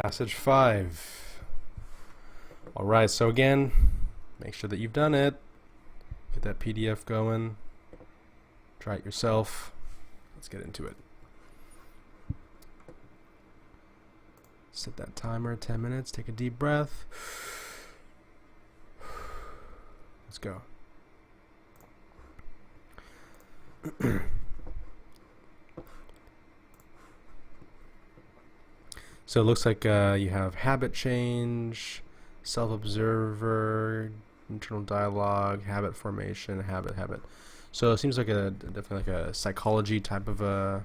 Passage 5. Alright, so again, make sure that you've done it. Get that PDF going. Try it yourself. Let's get into it. Set that timer, 10 minutes. Take a deep breath. Let's go. So it looks like you have habit change, self-observer, internal dialogue, habit formation, habit. So it seems like definitely like a psychology type of a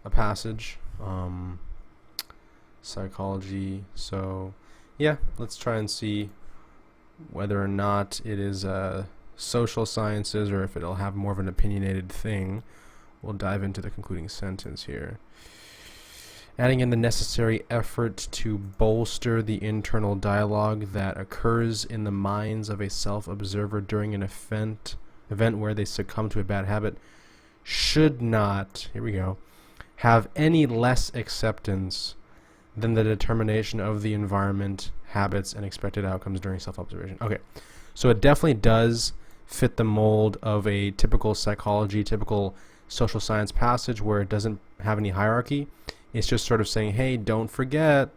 passage. Psychology. So yeah, let's try and see whether or not it is social sciences or if it'll have more of an opinionated thing. We'll dive into the concluding sentence here. Adding in the necessary effort to bolster the internal dialogue that occurs in the minds of a self-observer during an event where they succumb to a bad habit should not, here we go, have any less acceptance than the determination of the environment, habits, and expected outcomes during self-observation. Okay, so it definitely does fit the mold of a typical psychology, typical social science passage where it doesn't have any hierarchy. It's just sort of saying, hey, don't forget,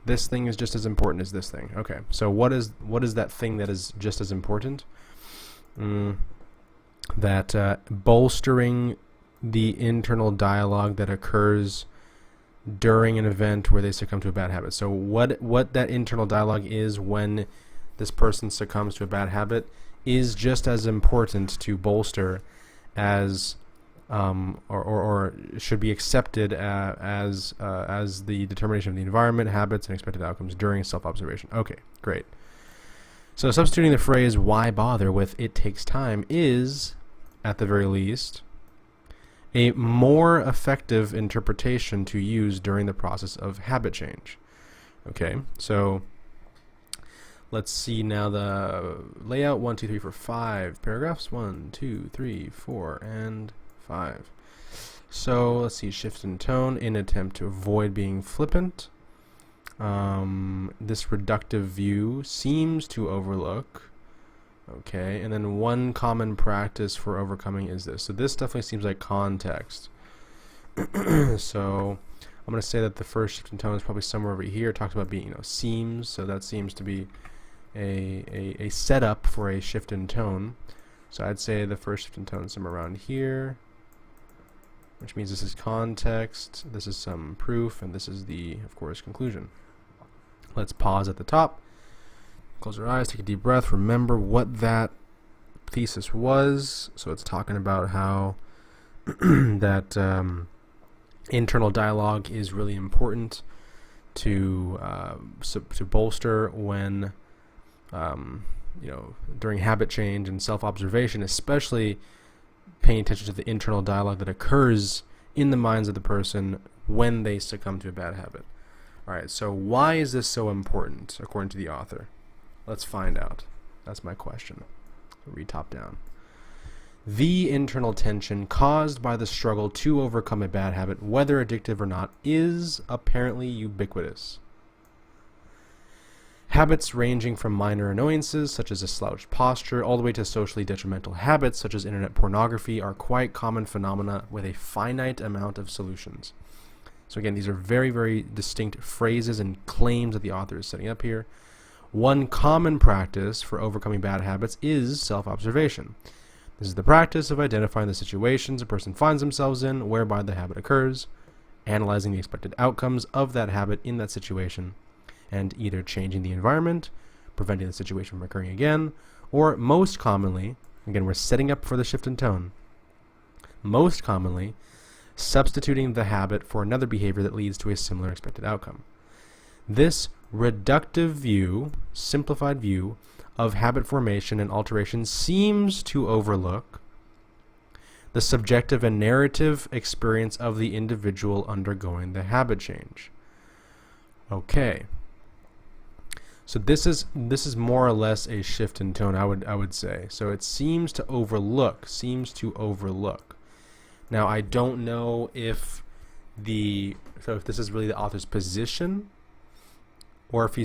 this thing is just as important as this thing. Okay, so what is that thing that is just as important? That bolstering the internal dialogue that occurs during an event where they succumb to a bad habit. So what that internal dialogue is when this person succumbs to a bad habit is just as important to bolster as or should be accepted as the determination of the environment, habits, and expected outcomes during self-observation. Okay, great. So substituting the phrase "why bother" with "it takes time" is, at the very least, a more effective interpretation to use during the process of habit change. Okay, so let's see now the layout. 1, 2, 3, 4, 5 paragraphs. 1, 2, 3, 4, and 5. So let's see, shift in tone in attempt to avoid being flippant. This reductive view seems to overlook. Okay, and then one common practice for overcoming is this. So this definitely seems like context. So I'm going to say that the first shift in tone is probably somewhere over here. It talks about being, seems. So that seems to be a setup for a shift in tone. So I'd say the first shift in tone is somewhere around here, which means this is context, this is some proof, and this is the, of course, conclusion. Let's pause at the top, close our eyes, take a deep breath, remember what that thesis was. So it's talking about how that internal dialogue is really important to bolster when during habit change and self-observation, especially paying attention to the internal dialogue that occurs in the minds of the person when they succumb to a bad habit. Alright, so why is this so important according to the author? Let's find out. That's my question. I'll read top down. The internal tension caused by the struggle to overcome a bad habit, whether addictive or not, is apparently ubiquitous. Habits ranging from minor annoyances, such as a slouched posture, all the way to socially detrimental habits, such as internet pornography, are quite common phenomena with a finite amount of solutions. So again, these are very, very distinct phrases and claims that the author is setting up here. One common practice for overcoming bad habits is self-observation. This is the practice of identifying the situations a person finds themselves in whereby the habit occurs, analyzing the expected outcomes of that habit in that situation, and either changing the environment, preventing the situation from occurring again, or most commonly, again we're setting up for the shift in tone, most commonly substituting the habit for another behavior that leads to a similar expected outcome. This reductive view, simplified view, of habit formation and alteration seems to overlook the subjective and narrative experience of the individual undergoing the habit change. Okay. So this is more or less a shift in tone, I would say. So it seems to overlook. Now I don't know if so if this is really the author's position, or if he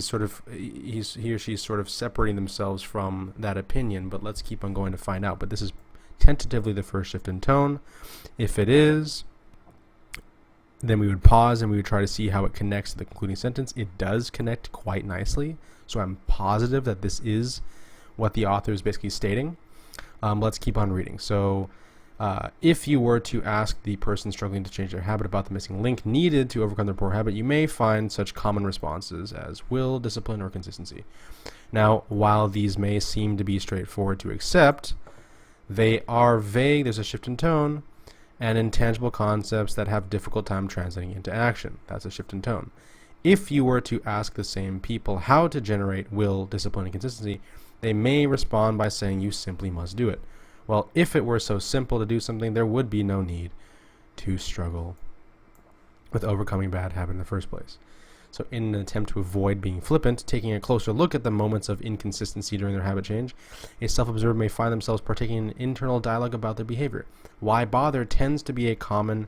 or she's sort of separating themselves from that opinion. But let's keep on going to find out. But this is tentatively the first shift in tone. If it is, then we would pause and we would try to see how it connects to the concluding sentence. It does connect quite nicely, so I'm positive that this is what the author is basically stating. Let's keep on reading. So if you were to ask the person struggling to change their habit about the missing link needed to overcome their poor habit, you may find such common responses as will, discipline, or consistency. Now, while these may seem to be straightforward to accept, they are vague, there's a shift in tone, and intangible concepts that have difficult time translating into action. That's a shift in tone. If you were to ask the same people how to generate will, discipline, and consistency, they may respond by saying you simply must do it. Well, if it were so simple to do something, there would be no need to struggle with overcoming bad habit in the first place. So in an attempt to avoid being flippant, taking a closer look at the moments of inconsistency during their habit change, a self-observer may find themselves partaking in internal dialogue about their behavior. Why bother tends to be a common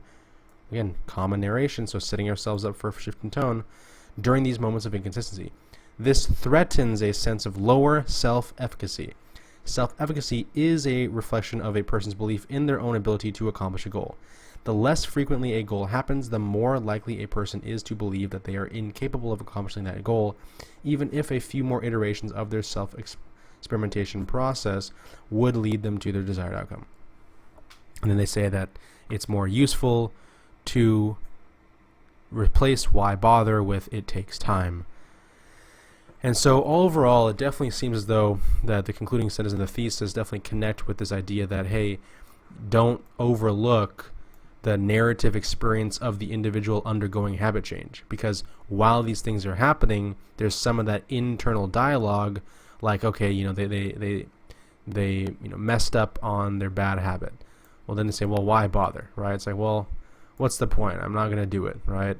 narration, so setting ourselves up for a shift in tone during these moments of inconsistency. This threatens a sense of lower self-efficacy. Self-efficacy is a reflection of a person's belief in their own ability to accomplish a goal. The less frequently a goal happens, the more likely a person is to believe that they are incapable of accomplishing that goal, even if a few more iterations of their self-experimentation process would lead them to their desired outcome. And then they say that it's more useful to replace why bother with it takes time. And so overall, it definitely seems as though that the concluding sentence and the thesis definitely connect with this idea that, hey, don't overlook the narrative experience of the individual undergoing habit change, because while these things are happening, there's some of that internal dialogue, like, okay, they messed up on their bad habit. Well, then they say, well, why bother, right? It's like, well, what's the point? I'm not going to do it, right?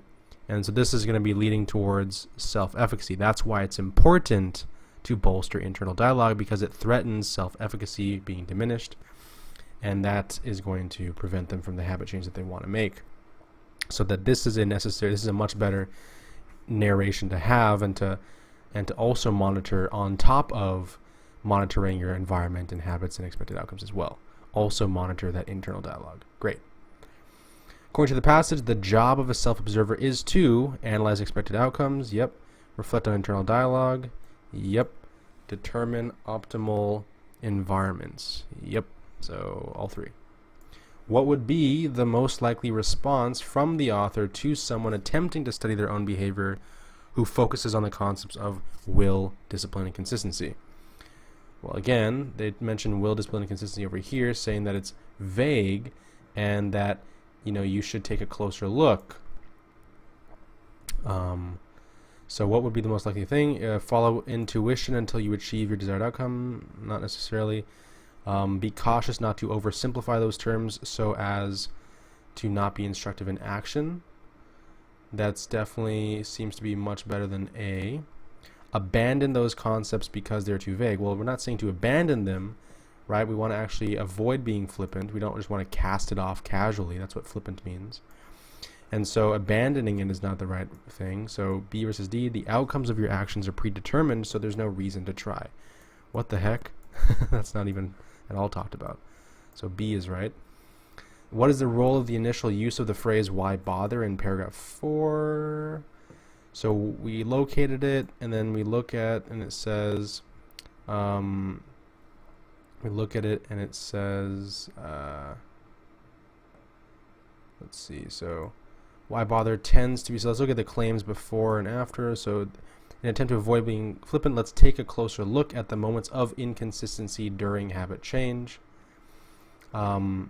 And so this is going to be leading towards self-efficacy. That's why it's important to bolster internal dialogue, because it threatens self-efficacy being diminished, and that is going to prevent them from the habit change that they want to make. So that this is a much better narration to have, and to also monitor on top of monitoring your environment and habits and expected outcomes as well. Also monitor that internal dialogue. Great. According to the passage, the job of a self-observer is to analyze expected outcomes. Yep. Reflect on internal dialogue. Yep. Determine optimal environments. Yep. So all three. What would be the most likely response from the author to someone attempting to study their own behavior who focuses on the concepts of will, discipline, and consistency? Well, again, they mention will, discipline, and consistency over here, saying that it's vague and that you should take a closer look. So what would be the most likely thing? Follow intuition until you achieve your desired outcome. Not necessarily. Be cautious not to oversimplify those terms so as to not be instructive in action. That's definitely seems to be much better than A. Abandon those concepts because they're too vague. Well, we're not saying to abandon them, right? We want to actually avoid being flippant. We don't just want to cast it off casually. That's what flippant means. And so abandoning it is not the right thing. So B versus D, the outcomes of your actions are predetermined, so there's no reason to try. What the heck? That's not even at all talked about. So B is right. What is the role of the initial use of the phrase why bother in paragraph 4? So we located it, and then we look at, and it says, let's see, so why bother tends to be, so let's look at the claims before and after. So in an attempt to avoid being flippant, let's take a closer look at the moments of inconsistency during habit change. So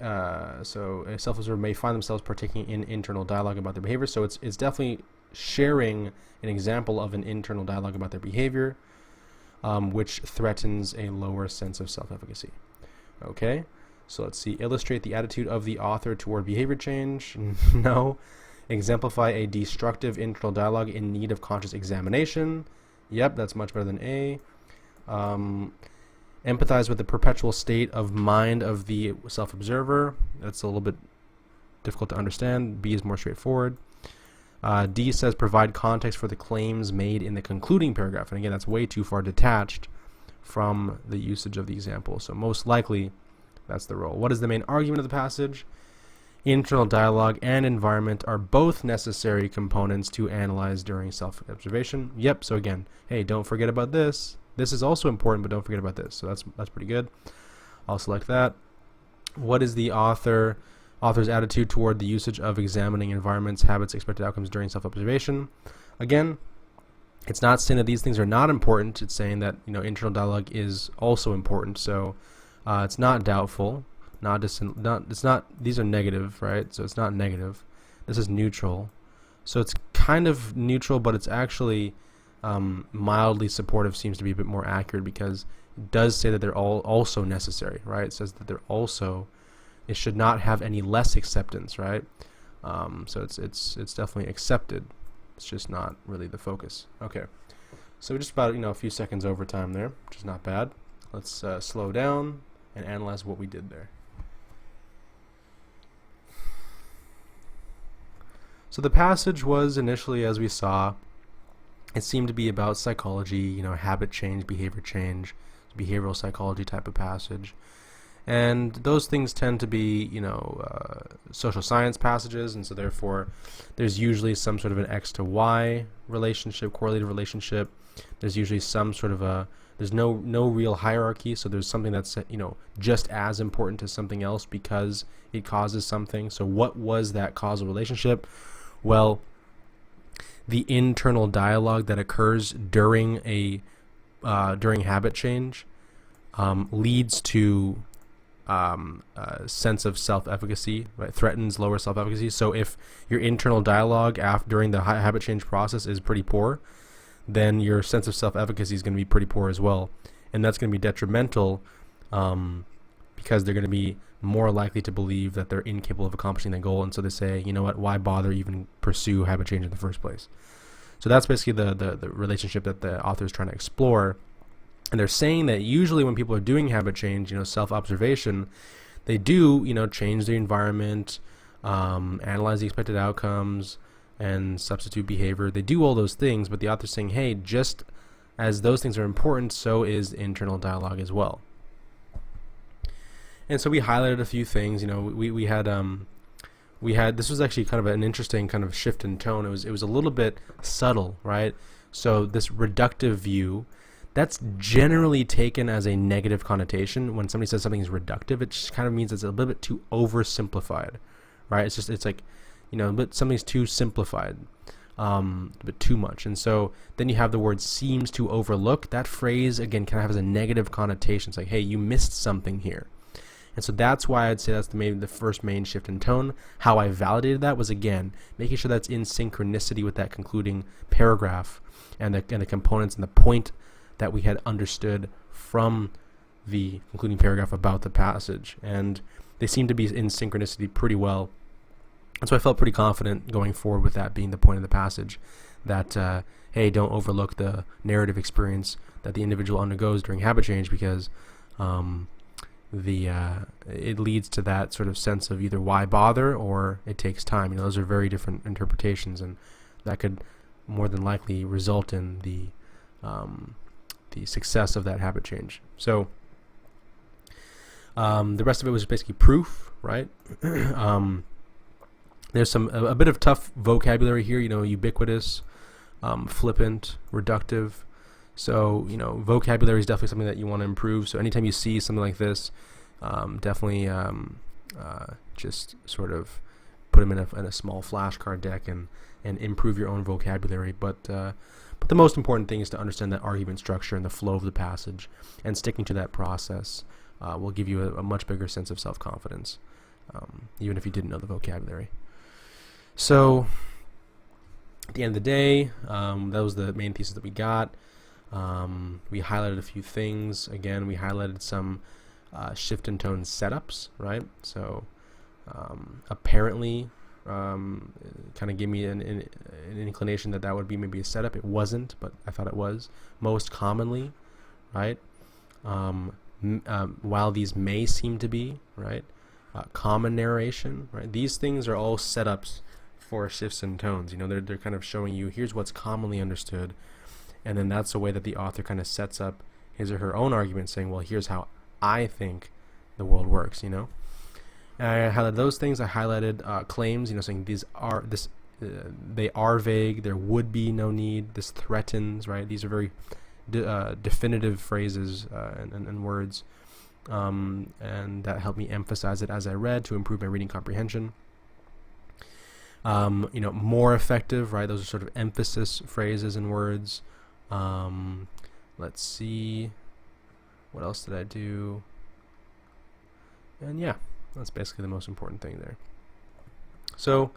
a self-observer may find themselves partaking in internal dialogue about their behavior. So it's definitely sharing an example of an internal dialogue about their behavior, which threatens a lower sense of self-efficacy. Okay, so let's see. Illustrate the attitude of the author toward behavior change. No. Exemplify a destructive internal dialogue in need of conscious examination. Yep, that's much better than A. Empathize with the perpetual state of mind of the self-observer. That's a little bit difficult to understand. B is more straightforward. D says provide context for the claims made in the concluding paragraph. And again, that's way too far detached from the usage of the example. So most likely, that's the role. What is the main argument of the passage? Internal dialogue and environment are both necessary components to analyze during self-observation. Yep, so again, hey, don't forget about this. This is also important, but don't forget about this. So that's pretty good. I'll select that. What is the author's attitude toward the usage of examining environments, habits, expected outcomes during self-observation? Again, it's not saying that these things are not important. It's saying that internal dialogue is also important. So it's not doubtful. These are negative, right? So it's not negative. This is neutral. So it's kind of neutral, but it's actually mildly supportive. Seems to be a bit more accurate, because it does say that they're all also necessary, right? It says that they're also, it should not have any less acceptance, right? So it's definitely accepted. It's just not really the focus. Okay, so just about a few seconds overtime there, which is not bad. Let's slow down and analyze what we did there. So the passage was initially, as we saw, it seemed to be about psychology, habit change, behavioral psychology type of passage. And those things tend to be, social science passages, and so therefore there's usually some sort of an X to Y relationship, correlated relationship. There's usually some sort of there's no real hierarchy, so there's something that's, just as important as something else because it causes something. So what was that causal relationship? Well, the internal dialogue that occurs during habit change leads to a sense of self-efficacy, right? Threatens lower self-efficacy. So if your internal dialogue during the habit change process is pretty poor, then your sense of self-efficacy is going to be pretty poor as well, and that's going to be detrimental because they're going to be more likely to believe that they're incapable of accomplishing their goal, and so they say, you know what, why bother even pursue habit change in the first place? So that's basically the relationship that the author is trying to explore. And they're saying that usually when people are doing habit change, self-observation, they do, change the environment, analyze the expected outcomes, and substitute behavior. They do all those things, but the author's saying, hey, just as those things are important, so is internal dialogue as well. And so we highlighted a few things. We had this was actually kind of an interesting kind of shift in tone. It was a little bit subtle, right? So this reductive view, that's generally taken as a negative connotation. When somebody says something is reductive, it just kind of means it's a little bit too oversimplified, right? It's like, but something's too simplified, a bit too much. And so then you have the word seems to overlook. That phrase, again, kind of has a negative connotation. It's like, hey, you missed something here. And so that's why I'd say that's maybe the first main shift in tone. How I validated that was, again, making sure that's in synchronicity with that concluding paragraph and the components and the point that we had understood from the concluding paragraph about the passage. And they seem to be in synchronicity pretty well. And so I felt pretty confident going forward with that being the point of the passage, that, hey, don't overlook the narrative experience that the individual undergoes during habit change, because it leads to that sort of sense of either why bother or it takes time. Those are very different interpretations, and that could more than likely result in the success of that habit change. So the rest of it was basically proof, right? There's a bit of tough vocabulary here, ubiquitous, flippant, reductive. So, vocabulary is definitely something that you want to improve. So anytime you see something like this, definitely just sort of put them in a small flashcard deck and improve your own vocabulary. But the most important thing is to understand the argument structure and the flow of the passage, and sticking to that process will give you a much bigger sense of self-confidence, even if you didn't know the vocabulary. So at the end of the day, that was the main thesis that we got. We highlighted a few things. Again, we highlighted some shift in tone setups, right? So apparently kind of gave me an inclination that would be maybe a setup. It wasn't, but I thought it was. Most commonly, right? While these may seem to be, right? common narration, right? These things are all setups for shifts in tones. You know, they're kind of showing you here's what's commonly understood, and then that's the way that the author kind of sets up his or her own argument, saying, well, here's how I think the world works. You know, and I highlighted those things. I highlighted claims. You know, saying they are vague. There would be no need. This threatens, right? These are very definitive phrases and words. And that helped me emphasize it as I read to improve my reading comprehension. You know, more effective, right? Those are sort of emphasis phrases and words. Let's see, what else did I do? And yeah, that's basically the most important thing there. So,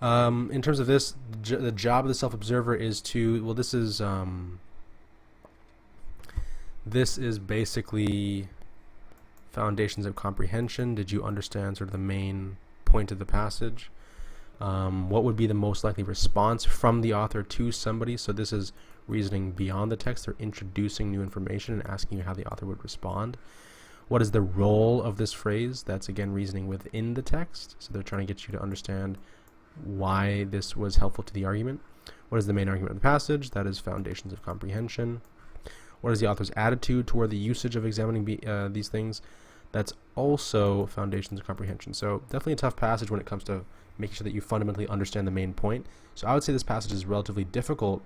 in terms of this, the job of the self-observer is to, well, this is basically foundations of comprehension. Did you understand sort of the main point of the passage? What would be the most likely response from the author to somebody? So this is reasoning beyond the text. They're introducing new information and asking you how the author would respond. What is the role of this phrase? That's again reasoning within the text. So they're trying to get you to understand why this was helpful to the argument. What is the main argument of the passage? That is foundations of comprehension. What is the author's attitude toward the usage of examining these things? That's also foundations of comprehension. So definitely a tough passage when it comes to making sure that you fundamentally understand the main point. So I would say this passage is relatively difficult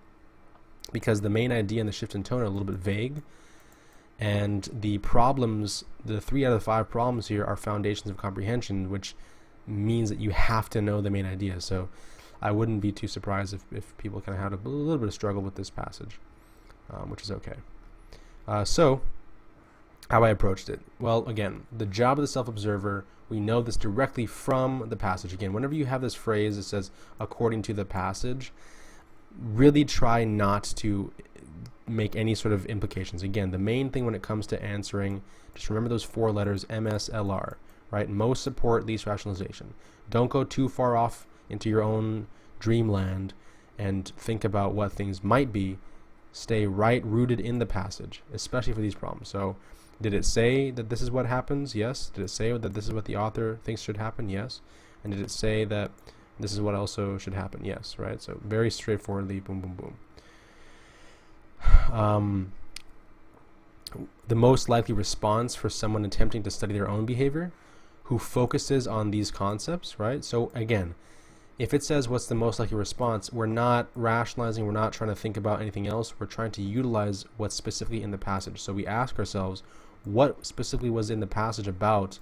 because the main idea and the shift in tone are a little bit vague. And the problems, the 3 out of the 5 problems here are foundations of comprehension, which means that you have to know the main idea. So I wouldn't be too surprised if people kind of had a little bit of struggle with this passage, which is okay. So how I approached it. Well, again, the job of the self-observer, we know this directly from the passage. Again, whenever you have this phrase that says, according to the passage, really try not to make any sort of implications. Again, the main thing when it comes to answering, just remember those 4 letters, MSLR, right? Most support, least rationalization. Don't go too far off into your own dreamland and think about what things might be. Stay right rooted in the passage, especially for these problems. So did it say that this is what happens? Yes. Did it say that this is what the author thinks should happen? Yes. And did it say that this is what also should happen? Yes, right? So very straightforwardly, boom, boom, boom. The most likely response for someone attempting to study their own behavior who focuses on these concepts, right? So again, if it says what's the most likely response, we're not rationalizing, we're not trying to think about anything else, we're trying to utilize what's specifically in the passage. So we ask ourselves, what specifically was in the passage about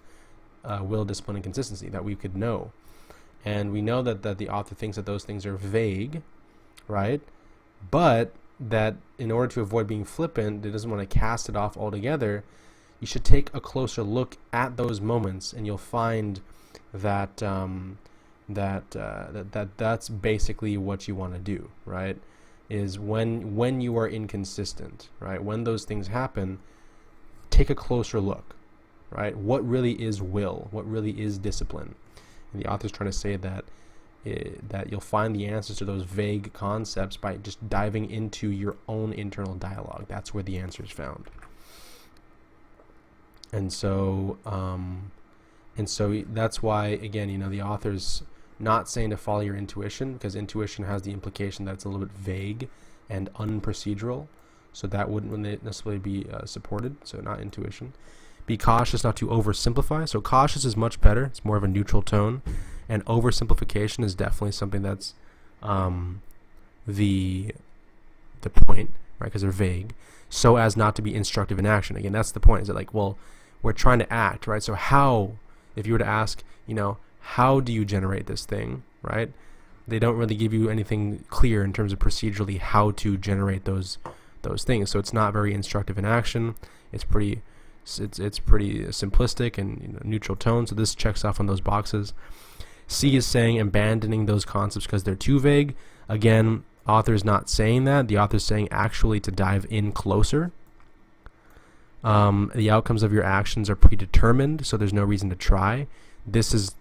will, discipline, and consistency that we could know? And we know that the author thinks that those things are vague, right? But that in order to avoid being flippant, it doesn't want to cast it off altogether. You should take a closer look at those moments, and you'll find that that's basically what you want to do, right? Is when you are inconsistent, right? When those things happen, take a closer look, right? What really is will? What really is discipline? And the author's trying to say that you'll find the answers to those vague concepts by just diving into your own internal dialogue. That's where the answer is found. And so that's why, again, the author's not saying to follow your intuition, because intuition has the implication that it's a little bit vague and unprocedural, so that wouldn't necessarily be supported. So not intuition. Be cautious not to oversimplify. So cautious is much better. It's more of a neutral tone, and oversimplification is definitely something that's the point, right? Because they're vague, so as not to be instructive in action. Again, that's the point. Is that like, well, we're trying to act, right? So how, if you were to ask, how do you generate this thing, right? They don't really give you anything clear in terms of procedurally how to generate those things. So it's not very instructive in action. It's pretty simplistic and neutral tone. So this checks off on those boxes. C is saying abandoning those concepts because they're too vague. Again, author's not saying that. The author's saying actually to dive in closer. The outcomes of your actions are predetermined, so there's no reason to try. This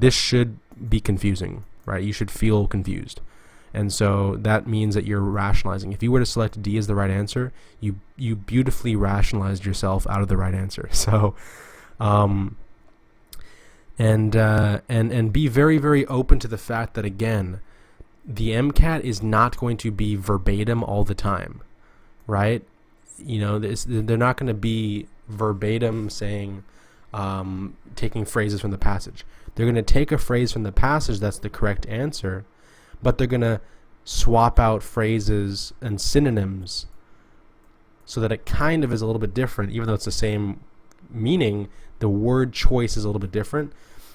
should be confusing, right? You should feel confused. And so that means that you're rationalizing. If you were to select D as the right answer, you beautifully rationalized yourself out of the right answer. So and be very, very open to the fact that, again, the MCAT is not going to be verbatim all the time, right? They're not going to be verbatim saying, taking phrases from the passage. They're going to take a phrase from the passage that's the correct answer, but they're going to swap out phrases and synonyms so that it kind of is a little bit different. Even though it's the same meaning, the word choice is a little bit different.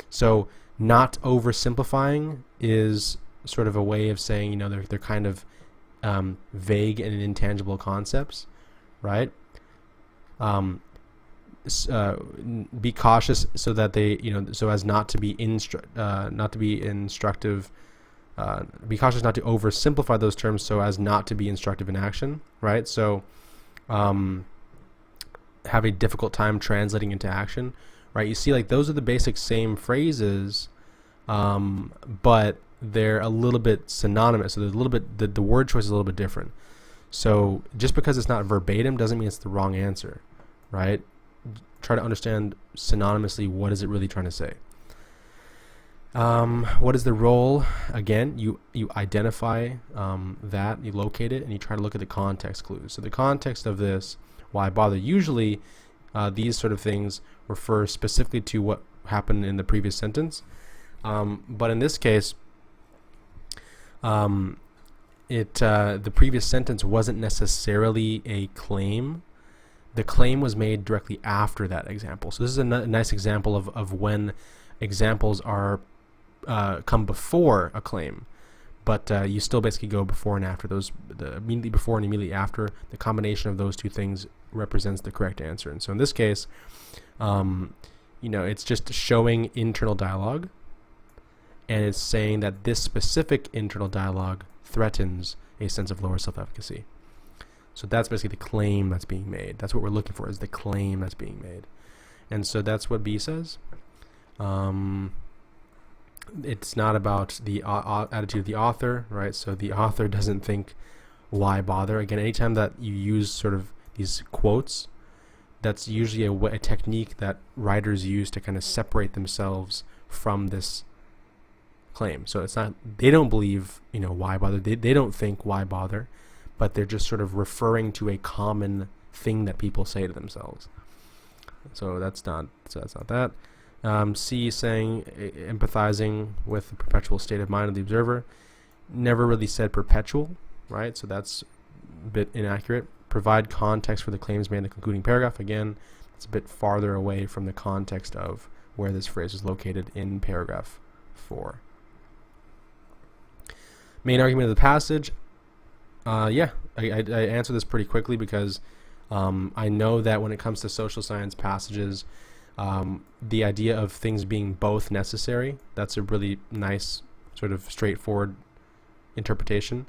So not oversimplifying is sort of a way of saying, they're kind of vague and intangible concepts, right? Be cautious so that they, so as not to be instructive. Be cautious not to oversimplify those terms so as not to be instructive in action, right? So have a difficult time translating into action, right? You see, like, those are the basic same phrases, but they're a little bit synonymous. So there's a little bit, the word choice is a little bit different. So just because it's not verbatim doesn't mean it's the wrong answer, right? Try to understand synonymously, what is it really trying to say? What is the role? Again, you identify that, you locate it, and you try to look at the context clues. So the context of this, why bother? Usually these sort of things refer specifically to what happened in the previous sentence. But in this case, the previous sentence wasn't necessarily a claim. The claim was made directly after that example. So this is a nice example of when examples are come before a claim, but you still basically go before and after those. The immediately before and immediately after, the combination of those two things represents the correct answer. And so in this case, it's just showing internal dialogue, and it's saying that this specific internal dialogue threatens a sense of lower self-efficacy. So that's basically the claim that's being made. That's what we're looking for, is the claim that's being made. And so that's what B says. It's not about the attitude of the author, right? So the author doesn't think, why bother? Again, anytime that you use sort of these quotes, that's usually a technique that writers use to kind of separate themselves from this claim. So it's not, they don't believe, why bother? They don't think, why bother? But they're just sort of referring to a common thing that people say to themselves. So that's not that. C, saying empathizing with the perpetual state of mind of the observer. Never really said perpetual, right? So that's a bit inaccurate. Provide context for the claims made in the concluding paragraph. Again, it's a bit farther away from the context of where this phrase is located in paragraph 4. Main argument of the passage. I answer this pretty quickly because I know that when it comes to social science passages, the idea of things being both necessary, that's a really nice sort of straightforward interpretation,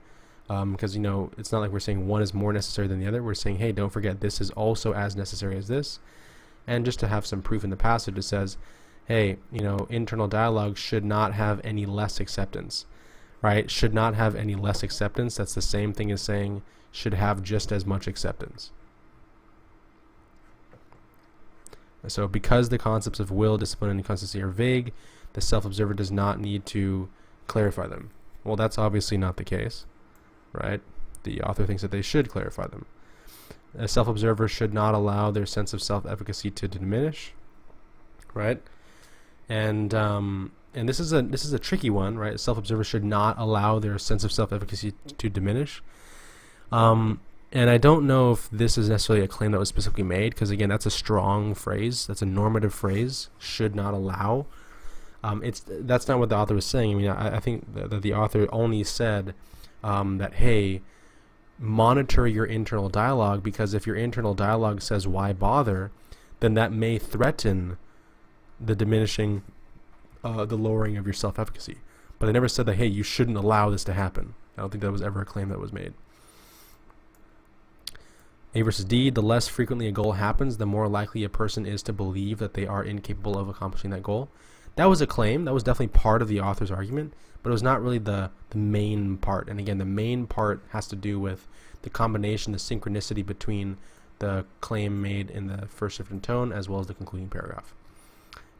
because it's not like we're saying one is more necessary than the other. We're saying, hey, don't forget this is also as necessary as this. And just to have some proof in the passage, it says, hey, internal dialogue should not have any less acceptance, right? Should not have any less acceptance. That's the same thing as saying should have just as much acceptance. So because the concepts of will, discipline, and constancy are vague, the self-observer does not need to clarify them. Well, that's obviously not the case, right? The author thinks that they should clarify them. A self-observer should not allow their sense of self-efficacy to diminish, right? And this is a tricky one, right? A self-observer should not allow their sense of self-efficacy to diminish. And I don't know if this is necessarily a claim that was specifically made, because again, that's a strong phrase. That's a normative phrase. Should not allow. That's not what the author was saying. I mean, I think that the author only said that, hey, monitor your internal dialogue, because if your internal dialogue says why bother, then that may threaten the diminishing, the lowering of your self-efficacy. But they never said that, hey, you shouldn't allow this to happen. I don't think that was ever a claim that was made. A versus D, the less frequently a goal happens, the more likely a person is to believe that they are incapable of accomplishing that goal. That was a claim. That was definitely part of the author's argument, but it was not really the main part. And again, the main part has to do with the combination, the synchronicity between the claim made in the first shift in tone as well as the concluding paragraph.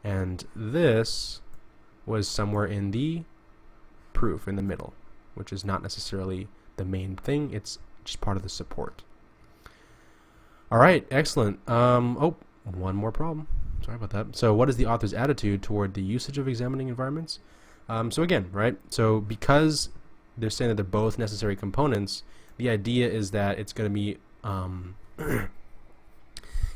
and this was somewhere in the proof, in the middle, which is not necessarily the main thing. It's just part of the support. All right, excellent. Oh, one more problem. Sorry about that. So what is the author's attitude toward the usage of examining environments? So again, right, so because they're saying that they're both necessary components, the idea is that it's going to be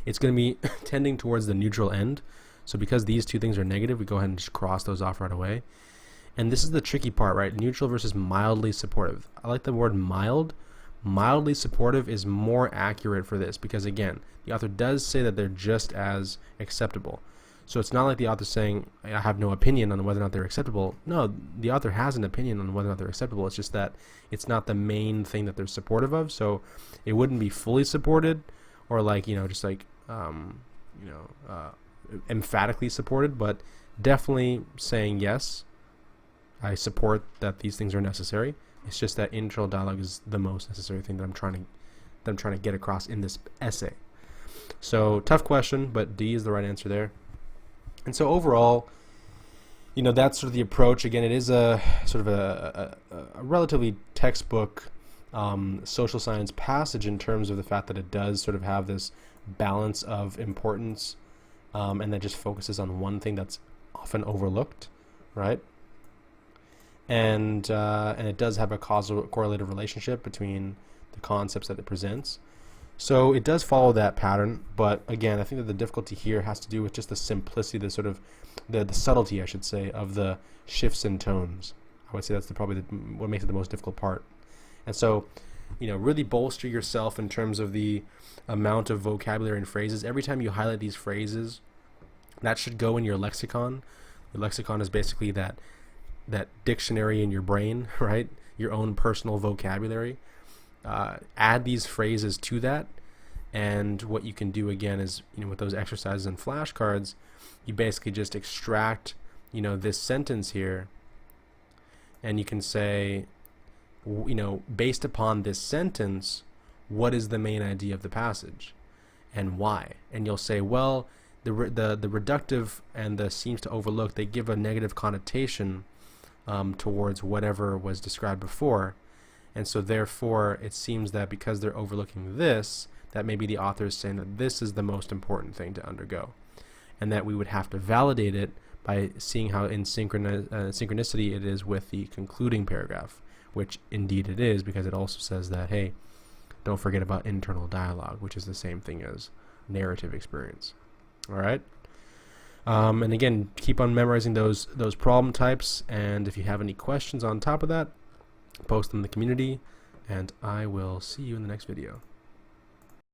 it's going to be tending towards the neutral end. So because these two things are negative, we go ahead and just cross those off right away. And this is the tricky part, right? Neutral versus mildly supportive. I like the word mild. Mildly supportive is more accurate for this because, again, the author does say that they're just as acceptable. So it's not like the author's saying, I have no opinion on whether or not they're acceptable. No, the author has an opinion on whether or not they're acceptable. It's just that it's not the main thing that they're supportive of. So it wouldn't be fully supported or like, just like, emphatically supported, but definitely saying, yes, I support that these things are necessary. It's just that internal dialogue is the most necessary thing that I'm trying to get across in this essay. So tough question, but D is the right answer there. And so overall, that's sort of the approach. Again, it is a sort of a relatively textbook social science passage in terms of the fact that it does sort of have this balance of importance and that just focuses on one thing that's often overlooked, right? And it does have a causal correlative relationship between the concepts that it presents. So it does follow that pattern, but again, I think that the difficulty here has to do with just the simplicity, the sort of the subtlety, I should say, of the shifts in tones. I would say that's probably what makes it the most difficult part. And so, really bolster yourself in terms of the amount of vocabulary and phrases. Every time you highlight these phrases, that should go in your lexicon. Your lexicon is basically that dictionary in your brain, right? Your own personal vocabulary. Add these phrases to that, and what you can do again is, with those exercises and flashcards, you basically just extract, this sentence here, and you can say, based upon this sentence, what is the main idea of the passage, and why? And you'll say, well, the reductive and the seems to overlook, they give a negative connotation towards whatever was described before. And so therefore it seems that because they're overlooking this, that maybe the author is saying that this is the most important thing to undergo, and that we would have to validate it by seeing how in synchronicity it is with the concluding paragraph, which indeed it is, because it also says that, hey, don't forget about internal dialogue, which is the same thing as narrative experience. All right. And again, keep on memorizing those problem types, and if you have any questions on top of that, post them in the community, and I will see you in the next video.